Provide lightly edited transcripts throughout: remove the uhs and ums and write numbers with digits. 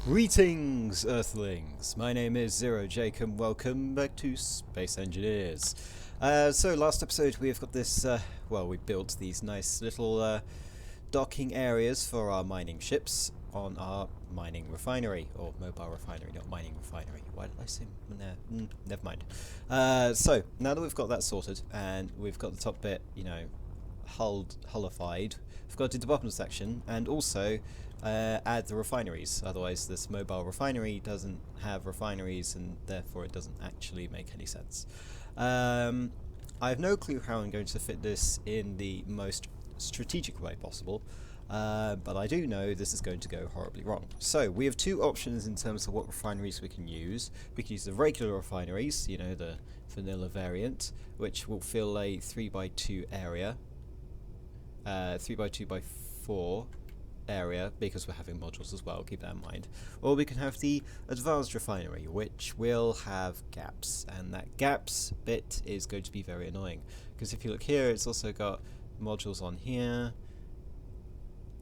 Greetings, Earthlings! My name is Zero Jake and welcome back to Space Engineers. So last episode we've got this, we built these nice little docking areas for our mining ships on our mining refinery, or mobile refinery, not mining refinery. Why did I say never mind. So now that we've got that sorted and we've got the top bit, hullified, we've got to do the bottom section and also add the refineries. Otherwise this mobile refinery doesn't have refineries and therefore it doesn't actually make any sense. I have no clue how I'm going to fit this in the most strategic way possible, but I do know this is going to go horribly wrong. So we have two options in terms of what refineries we can use. We can use the regular refineries, the vanilla variant, which will fill a 3x2 area, 3x2x4 area, because we're having modules as well, keep that in mind. Or we can have the advanced refinery, which will have gaps, and that gaps bit is going to be very annoying, because if you look here, it's also got modules on here.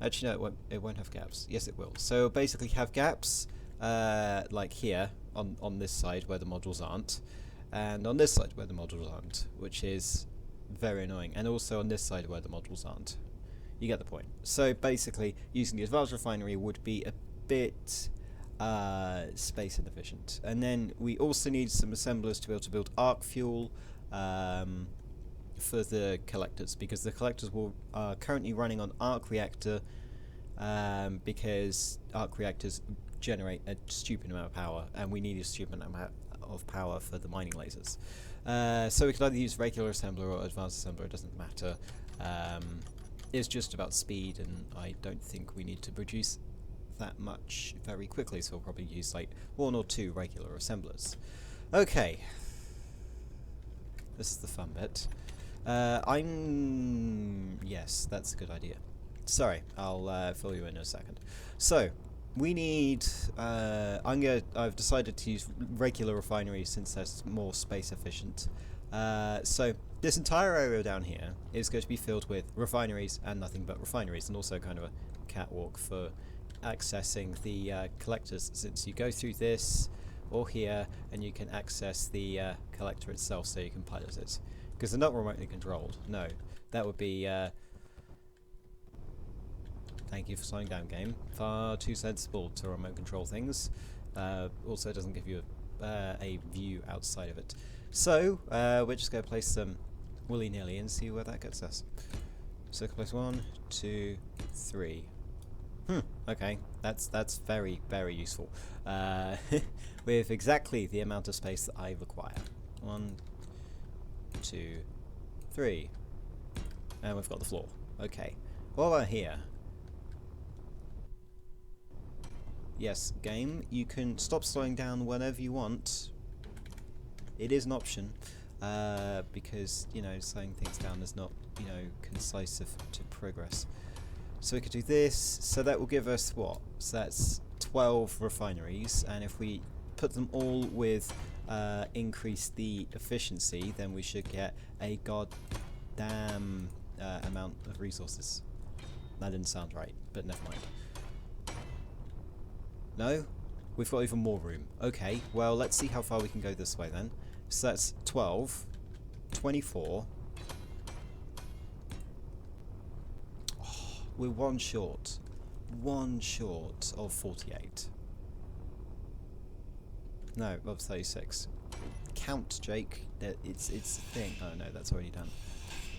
Actually no, it won't have gaps. Yes it will. So basically have gaps like here on this side where the modules aren't, and on this side where the modules aren't, which is very annoying, and also on this side where the modules aren't. You get the point. So basically, using the advanced refinery would be a bit space inefficient. And then we also need some assemblers to be able to build arc fuel for the collectors, because the collectors are currently running on arc reactor, because arc reactors generate a stupid amount of power, and we need a stupid amount of power for the mining lasers. So we could either use regular assembler or advanced assembler, it doesn't matter. It's just about speed, and I don't think we need to produce that much very quickly, so we'll probably use like 1 or 2 regular assemblers. Okay, this is the fun bit. Yes, that's a good idea. Sorry, I'll fill you in a second. So we need I've decided to use regular refineries since that's more space efficient. So this entire area down here is going to be filled with refineries and nothing but refineries, and also kind of a catwalk for accessing the collectors, since you go through this or here and you can access the collector itself, so you can pilot it, because they're not remotely controlled. No, that would be thank you for slowing down, game. Far too sensible to remote control things. Also it doesn't give you a view outside of it. So we're just going to place some willy-nilly and see where that gets us. So place 1, 2, 3. Okay, that's very, very useful. With exactly the amount of space that I require. 1, 2, 3. And we've got the floor. Okay. What about here? Yes, game, you can stop slowing down whenever you want. It is an option, because, slowing things down is not, concise to progress. So we could do this, so that will give us what? So that's 12 refineries, and if we put them all with increase the efficiency, then we should get a goddamn amount of resources. That didn't sound right, but never mind. No? We've got even more room. Okay, well let's see how far we can go this way then. So that's 12, 24. Oh, we're one short of 48. No, of 36. Count, Jake. It's a thing. Oh no, that's already done.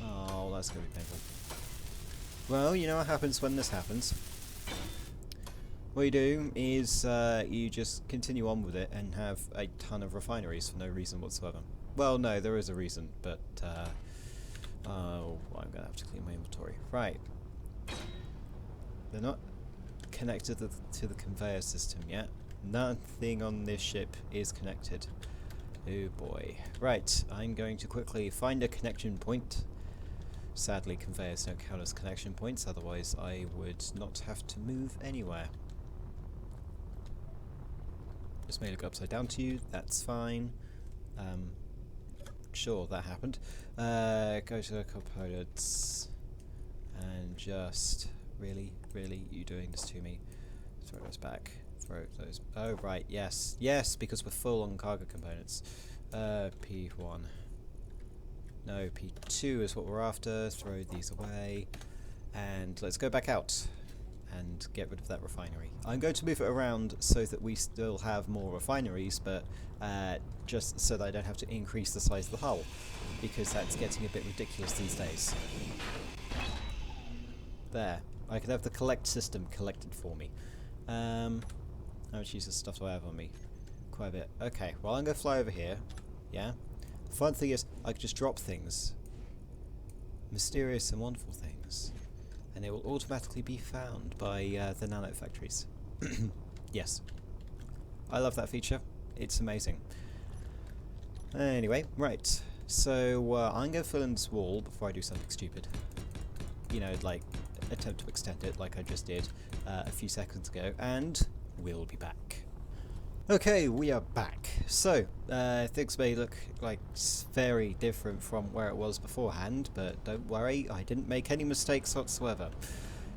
Oh, that's going to be painful. Well, you know what happens when this happens. What you do is you just continue on with it and have a ton of refineries for no reason whatsoever. Well, no, there is a reason, but oh, I'm going to have to clean my inventory. Right. They're not connected to the conveyor system yet. Nothing on this ship is connected. Oh boy. Right, I'm going to quickly find a connection point. Sadly, conveyors don't count as connection points, otherwise I would not have to move anywhere. Just made it go upside down to you, that's fine. Sure, that happened. Go to the components and just really, you doing this to me. Throw those back. throw those. Oh, right, yes. Yes, because we're full on cargo components. P1. No, P2 is what we're after. Throw these away. And let's go back out and get rid of that refinery. I'm going to move it around so that we still have more refineries, but just so that I don't have to increase the size of the hull, because that's getting a bit ridiculous these days. There. I could have the collect system collected for me. How much useless stuff do I have on me? Quite a bit. Okay, well I'm going to fly over here. Yeah? The fun thing is, I could just drop things. Mysterious and wonderful things. And it will automatically be found by the nano factories. Yes. I love that feature. It's amazing. Anyway, right. So I'm going to fill in this wall before I do something stupid. You know, like attempt to extend it like I just did a few seconds ago, and we'll be back. Okay, we are back. So, things may look like very different from where it was beforehand, but don't worry, I didn't make any mistakes whatsoever.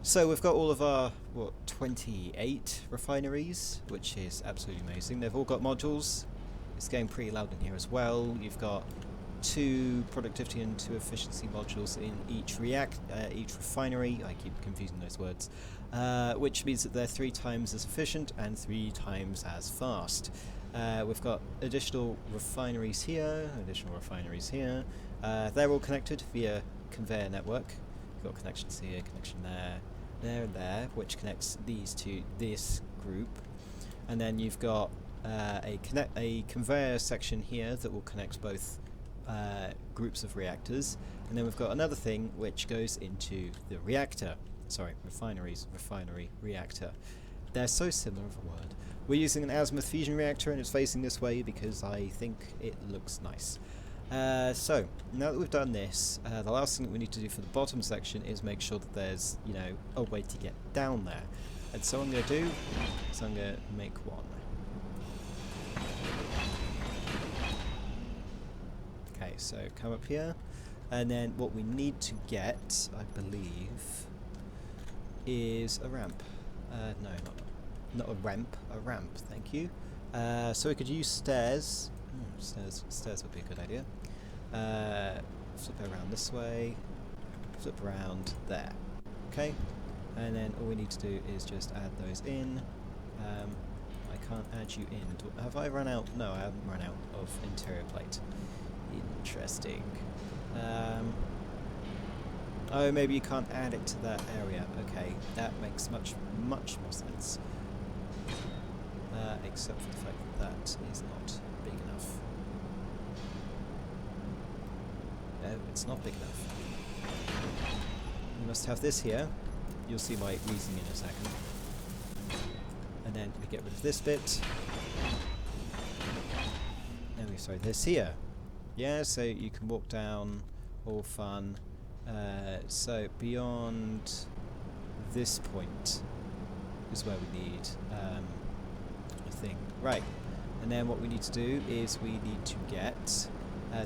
So we've got all of our, 28 refineries, which is absolutely amazing. They've all got modules. It's getting pretty loud in here as well. You've got 2 productivity and 2 efficiency modules in each refinery. I keep confusing those words. Which means that they're 3 times as efficient and 3 times as fast. We've got additional refineries here, they're all connected via conveyor network. You've got connections here, connection there, there and there, which connects these to this group. And then you've got a conveyor section here that will connect both groups of reactors. And then we've got another thing which goes into the reactor. Sorry, refineries, refinery, reactor. They're so similar of a word. We're using an azimuth fusion reactor and it's facing this way because I think it looks nice. So, now that we've done this, the last thing that we need to do for the bottom section is make sure that there's, you know, a way to get down there. And so what I'm going to do is I'm going to make one. Okay, so come up here, and then what we need to get, I believe, is a ramp. No, not a ramp, a ramp, thank you. So we could use stairs. Stairs would be a good idea. Flip it around this way, flip around there. Okay, and then all we need to do is just add those in. I can't add you in. Have I run out? No, I haven't run out of interior plate. Interesting. Oh, maybe you can't add it to that area. Okay, that makes much more sense. Except for the fact that that is not big enough. No, it's not big enough. We must have this here. You'll see my reasoning in a second. And then we get rid of this bit. And we throw this here. Yeah, so you can walk down, all fun. So beyond this point is where we need a thing. Right, and then what we need to do is we need to get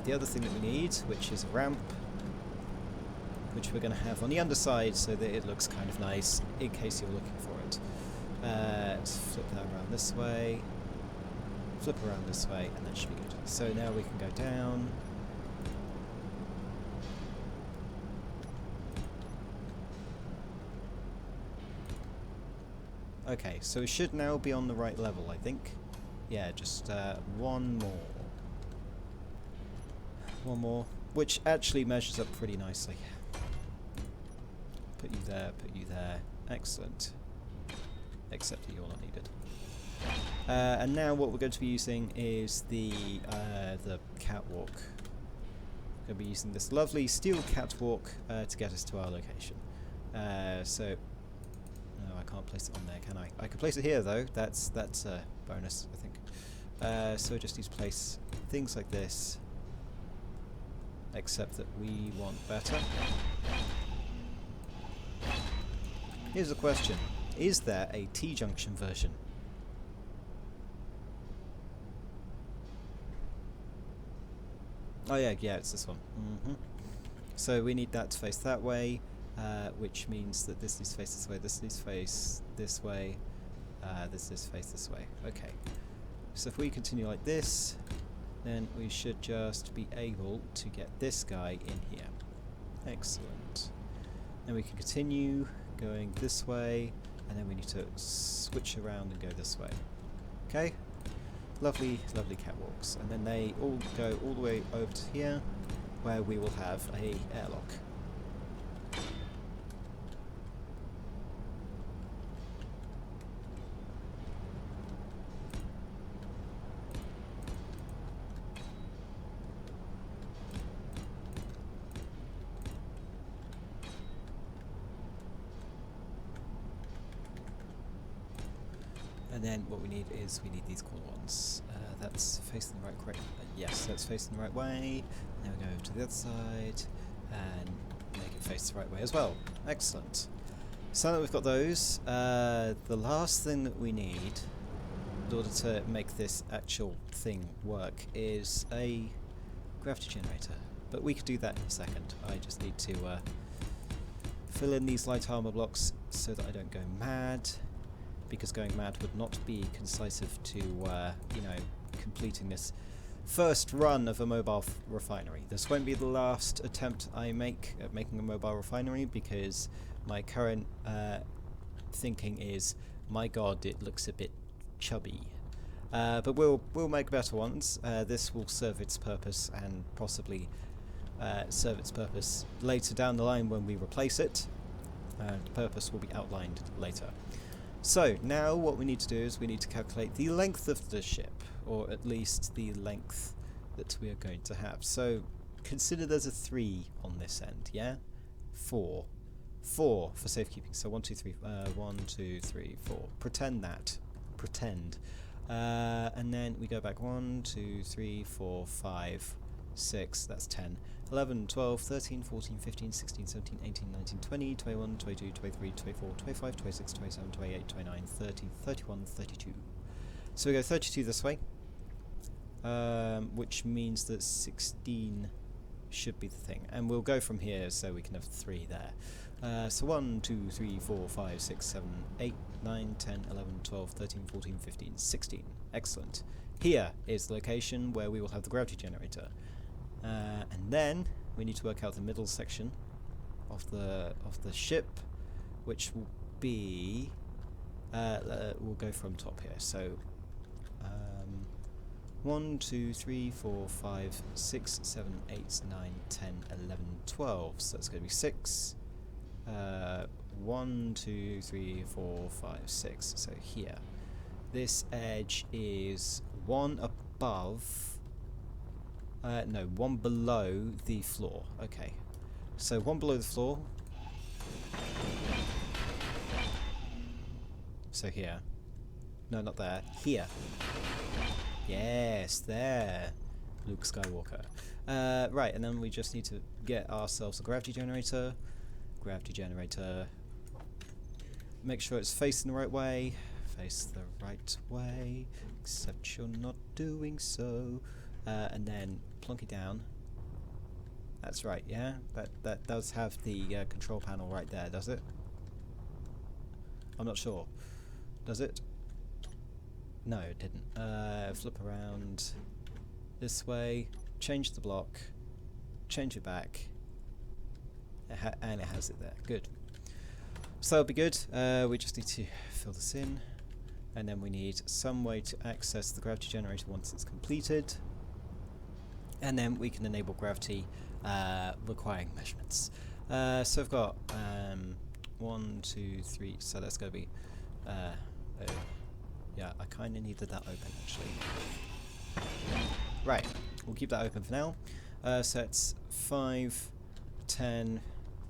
the other thing that we need, which is a ramp, which we're going to have on the underside so that it looks kind of nice in case you're looking for it. Let's flip that around this way. Flip around this way, and that should be good. So now we can go down. Okay, so it should now be on the right level, I think. Yeah, just one more. One more, which actually measures up pretty nicely. Put you there. Excellent. Except that you're not needed. And now what we're going to be using is the catwalk. We're going to be using this lovely steel catwalk to get us to our location. So, no, I can't place it on there, can I? I can place it here though. That's a bonus, I think. So just need to place things like this, except that we want better. Here's the question: is there a T-junction version? Oh yeah, it's this one. So we need that to face that way, which means that this needs to face this way, this needs to face this way, This is face this way. Okay. So if we continue like this, then we should just be able to get this guy in here. Excellent. Then we can continue going this way, and then we need to switch around and go this way. Okay? Lovely, lovely catwalks. And then they all go all the way over to here, where we will have a airlock. And then what we need is these corner ones. That's facing the right yes, that's facing the right way. Now we go to the other side and make it face the right way as well. Excellent. So now that we've got those, the last thing that we need in order to make this actual thing work is a gravity generator. But we could do that in a second. I just need to fill in these light armor blocks so that I don't go mad, because going mad would not be concisive to, you know, completing this first run of a mobile refinery. This won't be the last attempt I make at making a mobile refinery, because my current thinking is, my god, it looks a bit chubby. But we'll make better ones. This will serve its purpose, and possibly serve its purpose later down the line when we replace it. The purpose will be outlined later. So now what we need to do is we need to calculate the length of the ship, or at least the length that we are going to have. So consider there's a 3 on this end, yeah? 4. 4 for safekeeping. So 1, 2, 3, 1, 2, 3, 4. Pretend that. Pretend. And then we go back 1, 2, 3, 4, 5, 6, that's 10. 11, 12, 13, 14, 15, 16, 17, 18, 19, 20, 21, 22, 23, 24, 25, 26, 27, 28, 29, 30, 31, 32. So we go 32 this way, which means that 16 should be the thing. And we'll go from here so we can have 3 there. So 1, 2, 3, 4, 5, 6, 7, 8, 9, 10, 11, 12, 13, 14, 15, 16. Excellent. Here is the location where we will have the gravity generator. And then we need to work out the middle section of the ship, which will be we'll go from top here. So 1, 2, 3, 4, 5, 6, 7, 8, 9, 10, 11, 12. So that's going to be 6. 1, 2, 3, 4, 5, 6. So here, this edge is 1 above. No, 1 below the floor. Okay. So 1 below the floor. So here. No, not there. Here. Yes, there. Luke Skywalker. Right, and then we just need to get ourselves a gravity generator. Gravity generator. Make sure it's facing the right way. Face the right way. Except you're not doing so. And then plonk it down. That's right, yeah? That does have the control panel right there, does it? I'm not sure. Does it? No, it didn't. Flip around this way, change the block, change it back, and it has it there. Good. So that'll be good. We just need to fill this in, and then we need some way to access the gravity generator once it's completed. And then we can enable gravity requiring measurements. So I've got 1, 2, 3, so that's going to be, yeah, I kind of needed that open actually. Right, we'll keep that open for now. So it's 5, 10,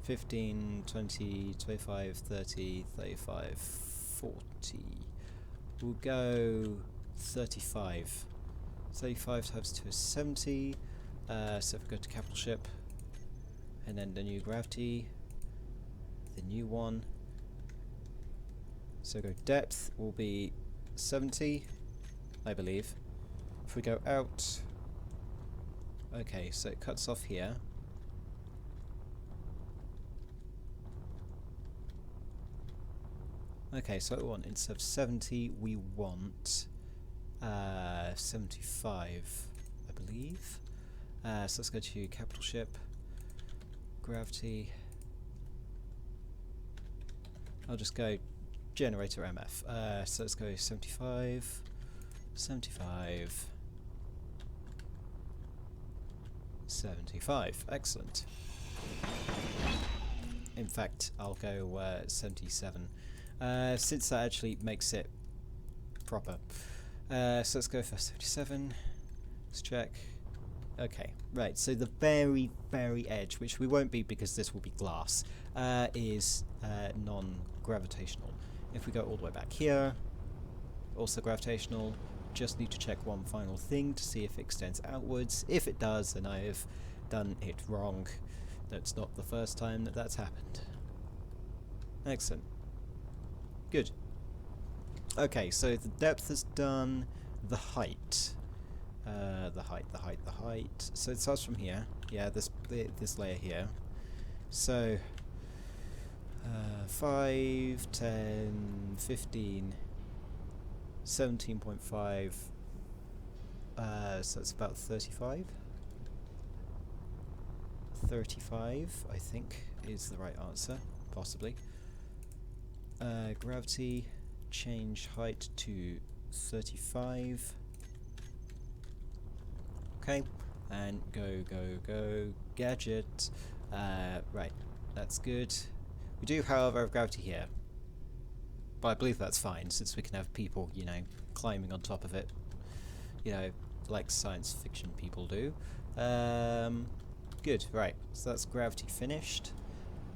15, 20, 25, 30, 35, 40. We'll go 35. 35 times 2 is 70. So if we go to capital ship, and then the new gravity, the new one. So go depth will be 70, I believe. If we go out, okay, so it cuts off here. Okay, so what we want, instead of 70, we want 75, I believe. So let's go to capital ship, gravity. I'll just go generator MF. So let's go 75, 75, 75. Excellent. In fact, I'll go 77, since that actually makes it proper. So let's go for 77. Let's check. Okay, right, so the very, very edge, which we won't be because this will be glass, is non-gravitational. If we go all the way back here, also gravitational. Just need to check one final thing to see if it extends outwards. If it does, then I have done it wrong. That's not the first time that that's happened. Excellent. Good. Okay, so the depth is done. The height. The height. So it starts from here. Yeah, this layer here. So 5, 10, 15, 17.5. So it's about 35. 35, I think, is the right answer, possibly. Gravity, change height to 35. Okay, and go, gadget. Right, that's good. We do, however, have gravity here. But I believe that's fine, since we can have people, you know, climbing on top of it. You know, like science fiction people do. Good, right, so that's gravity finished.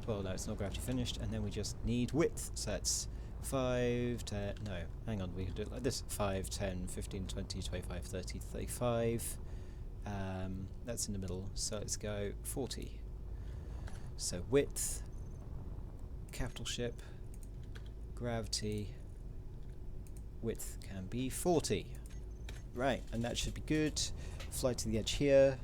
Well, no, it's not gravity finished, and then we just need width. So that's 5, 10, no, hang on, we can do it like this. 5, 10, 15, 20, 25, 30, 35. That's in the middle, so let's go 40. So width, capital ship, gravity, width can be 40. Right, and that should be good. Fly to the edge here,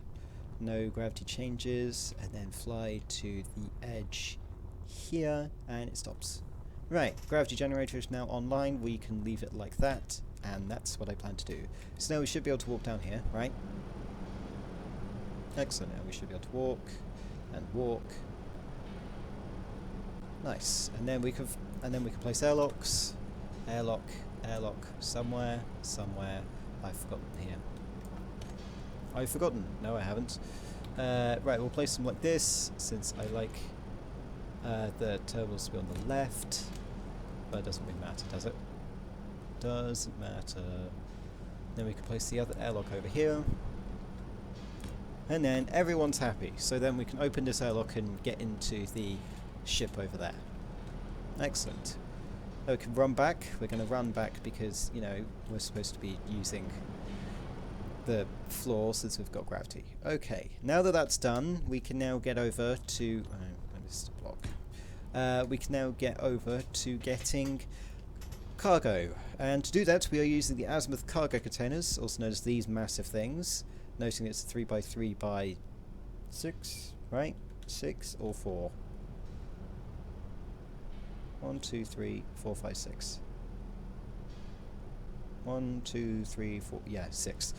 no gravity changes, and then fly to the edge here, and it stops. Right, gravity generator is now online. We can leave it like that, and that's what I plan to do. So now we should be able to walk down here, right? Excellent, now we should be able to walk, and walk. Nice, and then we can place airlocks, airlock, somewhere. I've forgotten here. I've forgotten. No, I haven't. Right, we'll place them like this, since I like the terminals to be on the left. But it doesn't really matter, does it? Doesn't matter. Then we can place the other airlock over here. And then everyone's happy. So then we can open this airlock and get into the ship over there. Excellent. Now we can run back. We're going to run back because, you know, we're supposed to be using the floor since we've got gravity. Okay, now that that's done, we can now get over to... I missed a block. We can now get over to getting cargo. And to do that, we are using the azimuth cargo containers, also known as these massive things. Noting it's 3x3x6, right? 6 or 4? 1, 2, 3, 4, 5, 6. 1, 2, 3, 4, yeah, 6.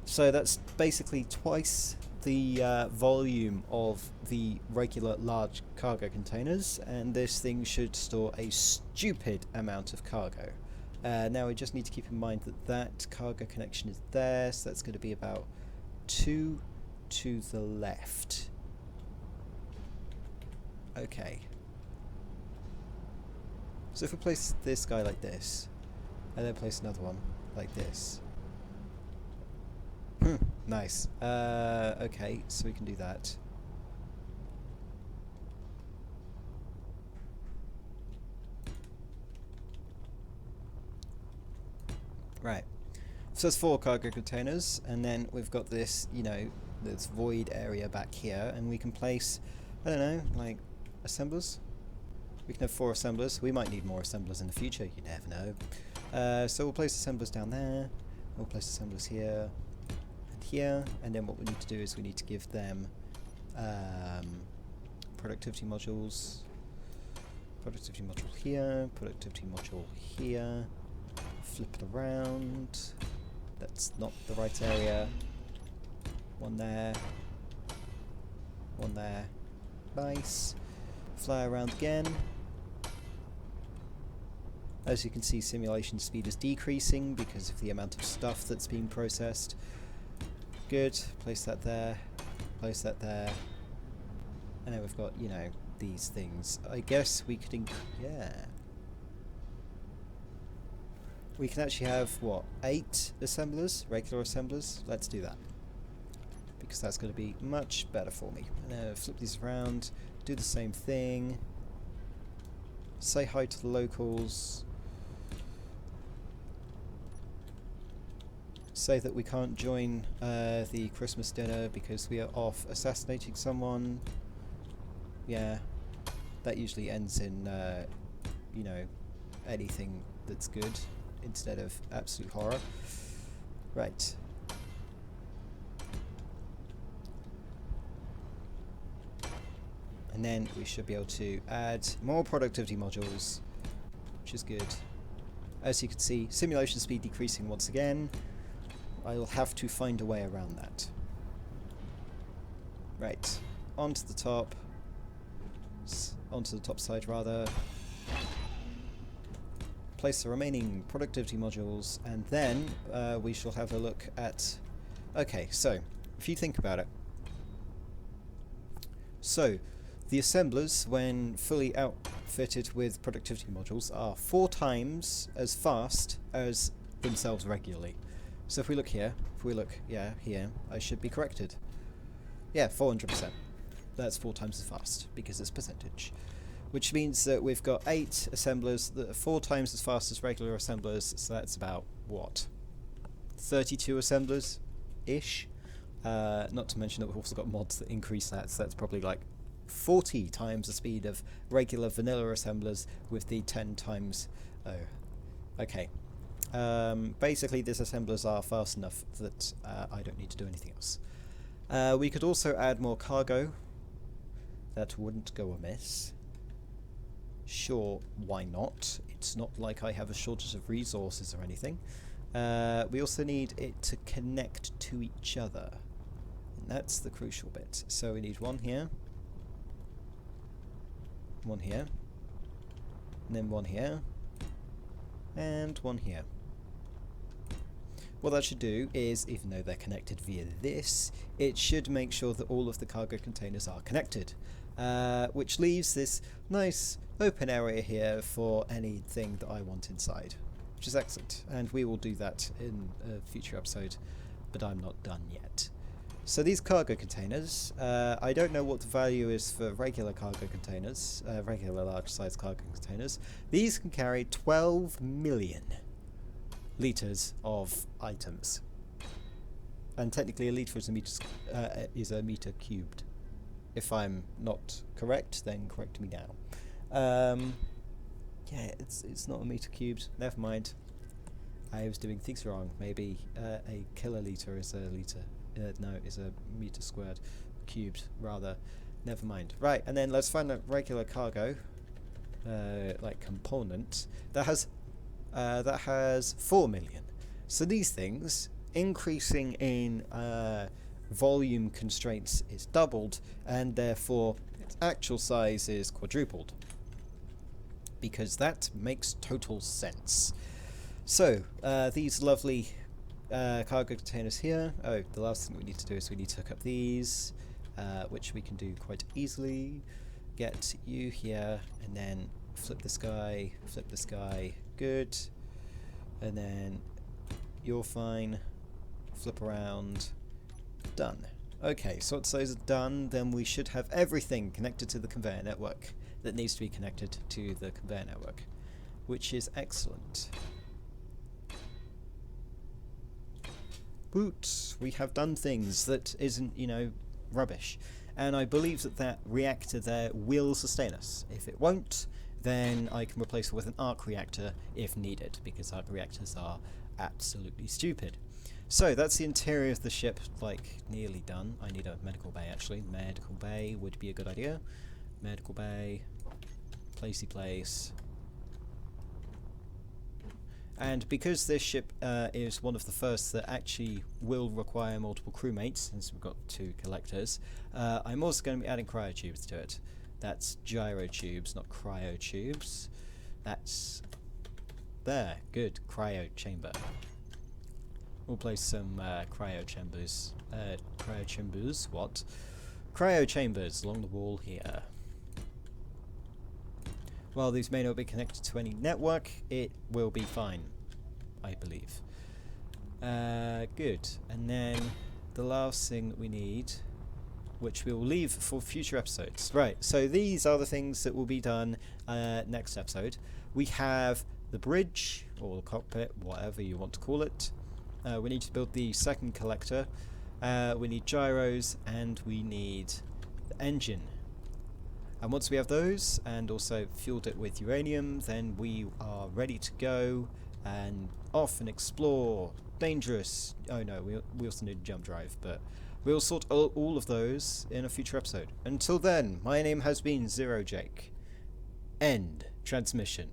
So that's basically twice the volume of the regular large cargo containers, and this thing should store a stupid amount of cargo. Now we just need to keep in mind that that cargo connection is there, so that's going to be about 2 to the left. Okay. So if we place this guy like this, and then place another one like this. Nice. Okay, so we can do that. Right. So there's 4 cargo containers, and then we've got this, you know, this void area back here, and we can place, I don't know, like, assemblers? We can have 4 assemblers. We might need more assemblers in the future, you never know. So we'll place assemblers down there, we'll place assemblers here, and here, and then what we need to do is we need to give them productivity modules. Productivity module here, productivity module here. Flip it around. That's not the right area. One there. One there. Nice. Fly around again. As you can see, simulation speed is decreasing because of the amount of stuff that's being processed. Good. Place that there. Place that there. And then we've got, you know, these things. I guess we could yeah. We can actually have, what, 8 assemblers? Regular assemblers? Let's do that. Because that's going to be much better for me. Flip these around. Do the same thing. Say hi to the locals. Say that we can't join the Christmas dinner because we are off assassinating someone. Yeah, that usually ends in, you know, anything that's good instead of absolute horror. Right. And then we should be able to add more productivity modules, which is good. As you can see, simulation speed decreasing once again. I'll have to find a way around that. Right, onto the top. Onto the top side, rather. Place the remaining productivity modules, and then we shall have a look at... Okay, so, if you think about it. So, the assemblers, when fully outfitted with productivity modules, are 4 times as fast as themselves regularly. So if we look here, yeah, here, I should be corrected. Yeah, 400%. That's 4 times as fast, because it's percentage. Which means that we've got 8 assemblers that are 4 times as fast as regular assemblers, so that's about, what, 32 assemblers-ish? Not to mention that we've also got mods that increase that, so that's probably like 40 times the speed of regular vanilla assemblers with the 10 times... Oh, okay. Basically, these assemblers are fast enough that I don't need to do anything else. We could also add more cargo. That wouldn't go amiss. Sure, why not? It's not like I have a shortage of resources or anything. We also need it to connect to each other. And that's the crucial bit. So we need one here. One here. And then one here. And one here. What that should do is, even though they're connected via this, it should make sure that all of the cargo containers are connected, which leaves this nice open area here for anything that I want inside, which is excellent, and we will do that in a future episode, but I'm not done yet. So these cargo containers, I don't know what the value is for regular cargo containers, regular large-sized cargo containers. These can carry 12 million litres of items. And technically a litre is a metre cubed. If I'm not correct, then correct me now. Yeah, it's not a metre cubed. Never mind. I was doing things wrong. Maybe a kilolitre is a litre. No, is a metre squared. Cubed, rather. Never mind. Right, and then let's find a regular cargo, like component, that has 4 million. So these things, increasing in volume constraints is doubled, and therefore its actual size is quadrupled. Because that makes total sense. So, these lovely cargo containers here. Oh, the last thing we need to do is we need to hook up these, which we can do quite easily. Get you here, and then flip this guy, good. And then you're fine. Flip around. Done. Okay, so once those are done, then we should have everything connected to the conveyor network that needs to be connected to the conveyor network, which is excellent. Boot, we have done things that isn't, you know, rubbish. And I believe that that reactor there will sustain us. If it won't, then I can replace it with an arc reactor if needed, because arc reactors are absolutely stupid. So that's the interior of the ship, like, nearly done. I need a medical bay, actually. Medical bay would be a good idea. Medical bay. placey place. And because this ship is one of the first that actually will require multiple crewmates, since we've got 2 collectors, I'm also going to be adding cryotubes to it. That's gyrotubes, not cryotubes. That's... there, good, cryo chamber. We'll place some cryo chambers, what? Cryo chambers along the wall here. While these may not be connected to any network, it will be fine, I believe. Good. And then the last thing that we need, which we will leave for future episodes. Right, so these are the things that will be done next episode. We have the bridge, or the cockpit, whatever you want to call it. We need to build the second collector. We need gyros, and we need the engine. And once we have those, and also fueled it with uranium, then we are ready to go and off and explore. Dangerous. Oh no, we also need a jump drive, but we'll sort all of those in a future episode. Until then, my name has been Zero Jake. End transmission.